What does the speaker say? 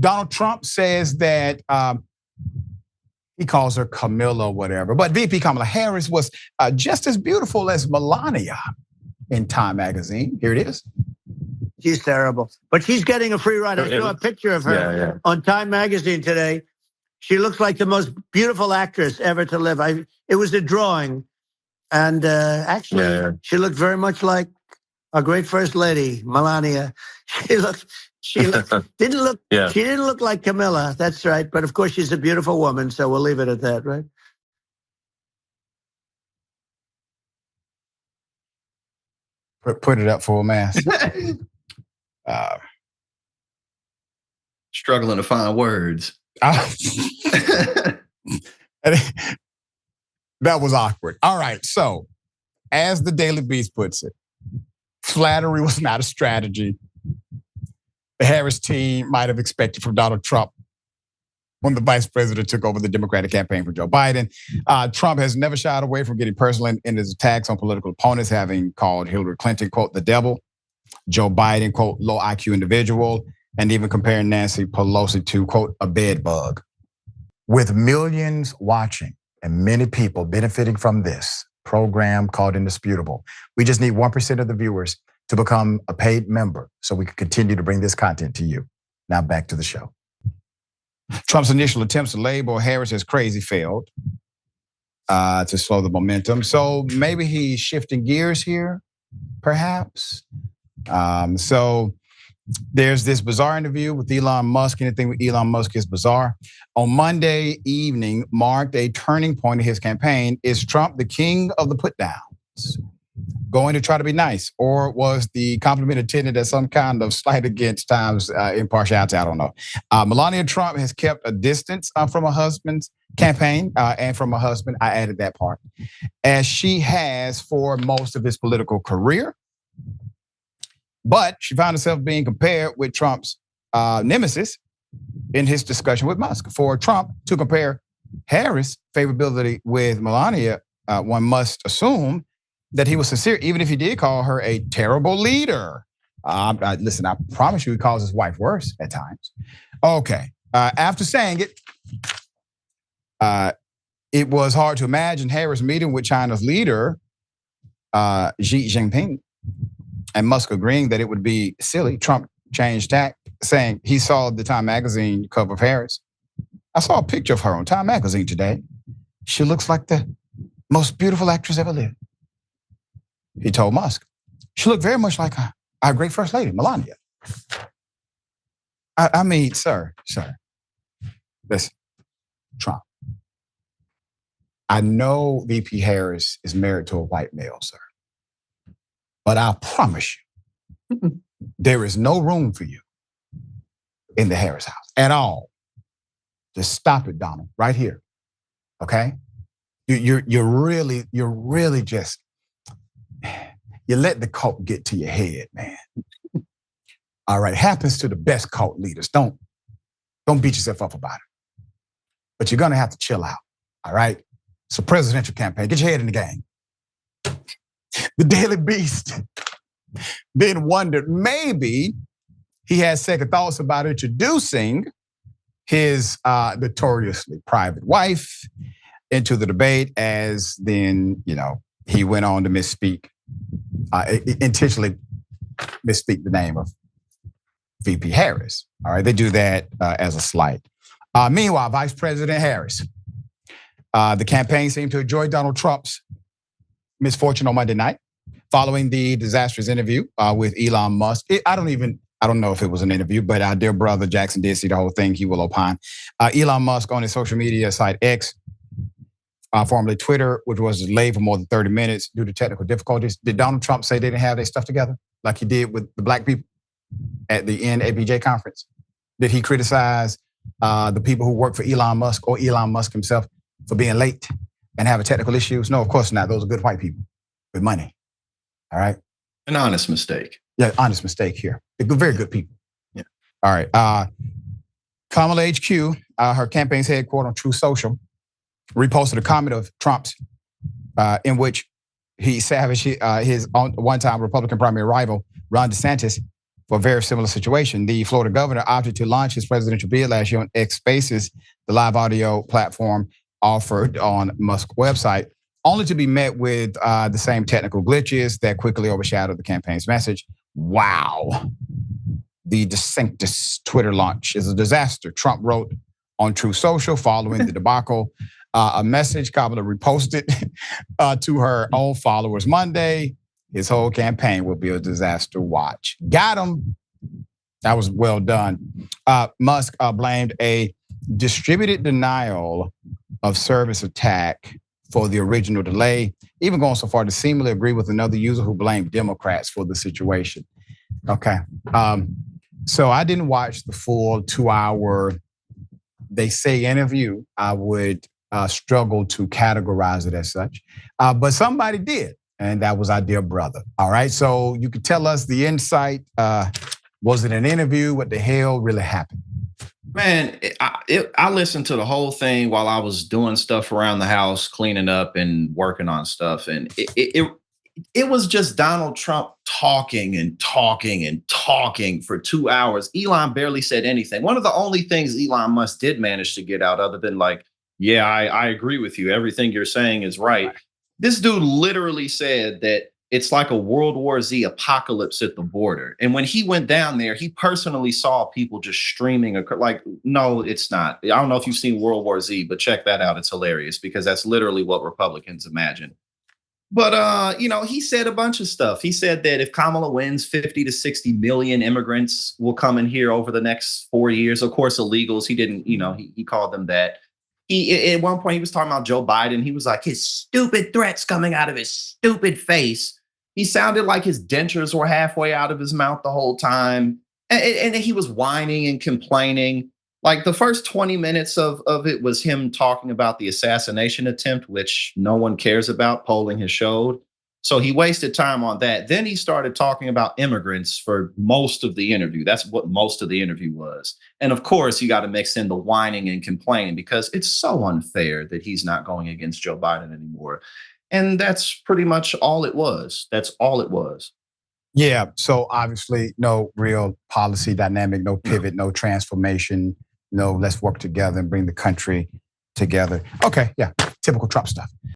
Donald Trump says that he calls her Camilla or whatever, but VP Kamala Harris was just as beautiful as Melania in Time magazine. Here it is. She's terrible, but she's getting a free ride. I saw a picture of her on Time magazine today. She looks like the most beautiful actress ever to live. It was a drawing, and actually, she looked very much like our great first lady, Melania. She didn't look like Camilla. That's right. But of course, she's a beautiful woman, so we'll leave it at that, right? Put it up full mass. Struggling to find words. That was awkward. All right, so as the Daily Beast puts it, flattery was not a strategy the Harris team might have expected from Donald Trump when the vice president took over the Democratic campaign for Joe Biden. Trump has never shied away from getting personal in his attacks on political opponents, having called Hillary Clinton, quote, the devil, Joe Biden, quote, low IQ individual, and even comparing Nancy Pelosi to, quote, a bed bug. With millions watching and many people benefiting from this program called Indisputable, we just need 1% of the viewers to become a paid member so we can continue to bring this content to you. Now back to the show. Trump's initial attempts to label Harris as crazy failed to slow the momentum. So maybe he's shifting gears here, perhaps. So there's this bizarre interview with Elon Musk. Anything with Elon Musk is bizarre. On Monday evening marked a turning point in his campaign. Is Trump the king of the put downs, going to try to be nice? Or was the compliment intended as some kind of slight against Time's impartiality? I don't know. Melania Trump has kept a distance from her husband's campaign and from her husband. I added that part. As she has for most of his political career. But she found herself being compared with Trump's nemesis in his discussion with Musk. For Trump to compare Harris' favorability with Melania, one must assume that he was sincere, even if he did call her a terrible leader. Listen, I promise you he calls his wife worse at times. Okay, after saying it, it was hard to imagine Harris meeting with China's leader, Xi Jinping, and Musk agreeing that it would be silly. Trump changed tack, saying he saw the Time magazine cover of Harris. I saw a picture of her on Time magazine today. She looks like the most beautiful actress ever lived. He told Musk. She looked very much like our great first lady, Melania. I mean, sir, listen, Trump. I know VP Harris is married to a white male, sir. But I promise you, there is no room for you in the Harris house at all. Just stop it, Donald, right here. Okay? You're really just, you let the cult get to your head, man. All right, happens to the best cult leaders. Don't beat yourself up about it. But you're gonna have to chill out, all right? It's a presidential campaign. Get your head in the game. The Daily Beast then wondered maybe he had second thoughts about introducing his notoriously private wife into the debate, as then, he went on to misspeak, intentionally misspeak the name of VP Harris. All right, they do that as a slight. Meanwhile, Vice President Harris, the campaign seemed to enjoy Donald Trump's misfortune on Monday night, following the disastrous interview with Elon Musk. I don't know if it was an interview, but our dear brother Jackson did see the whole thing. He will opine. Elon Musk on his social media site X, formerly Twitter, which was delayed for more than 30 minutes due to technical difficulties. Did Donald Trump say they didn't have their stuff together like he did with the black people at the NABJ conference? Did he criticize the people who work for Elon Musk or Elon Musk himself for being late and having technical issues? No, of course not. Those are good white people with money. All right? An honest mistake. Yeah, honest mistake here. They're very good people. Yeah. All right. Kamala HQ, her campaign's headquarters on True Social, reposted a comment of Trump's in which he savaged his one-time Republican primary rival, Ron DeSantis, for a very similar situation. The Florida governor opted to launch his presidential bid last year on X Spaces, the live audio platform offered on Musk's website, only to be met with the same technical glitches that quickly overshadowed the campaign's message. Wow. The DeSantis Twitter launch is a disaster, Trump wrote on Truth Social following the debacle. A message Kamala reposted to her own followers Monday. His whole campaign will be a disaster watch. Got him. That was well done. Musk blamed a distributed denial of service attack for the original delay, even going so far to seemingly agree with another user who blamed Democrats for the situation. Okay. So I didn't watch the full 2-hour, they say, interview. I would struggle to categorize it as such. But somebody did, and that was our dear brother. All right, so you could tell us the insight. Was it an interview? What the hell really happened? Man, I listened to the whole thing while I was doing stuff around the house, cleaning up and working on stuff. And it was just Donald Trump talking and talking and talking for 2 hours. Elon barely said anything. One of the only things Elon Musk did manage to get out, other than like, yeah, I agree with you. Everything you're saying is right. This dude literally said that it's like a World War Z apocalypse at the border. And when he went down there, he personally saw people just streaming. Like, no, it's not. I don't know if you've seen World War Z, but check that out. It's hilarious because that's literally what Republicans imagine. But, he said a bunch of stuff. He said that if Kamala wins, 50 to 60 million immigrants will come in here over the next 4 years. Of course, illegals. He didn't, he called them that. At one point, he was talking about Joe Biden. He was like, his stupid threats coming out of his stupid face. He sounded like his dentures were halfway out of his mouth the whole time. And he was whining and complaining. Like the first 20 minutes of it was him talking about the assassination attempt, which no one cares about, polling has showed. So he wasted time on that. Then he started talking about immigrants for most of the interview. That's what most of the interview was. And of course, you got to mix in the whining and complaining because it's so unfair that he's not going against Joe Biden anymore. And that's pretty much all it was. That's all it was. Yeah. So obviously, no real policy dynamic, no pivot, no transformation. No, let's work together and bring the country together. Okay. Yeah. Typical Trump stuff.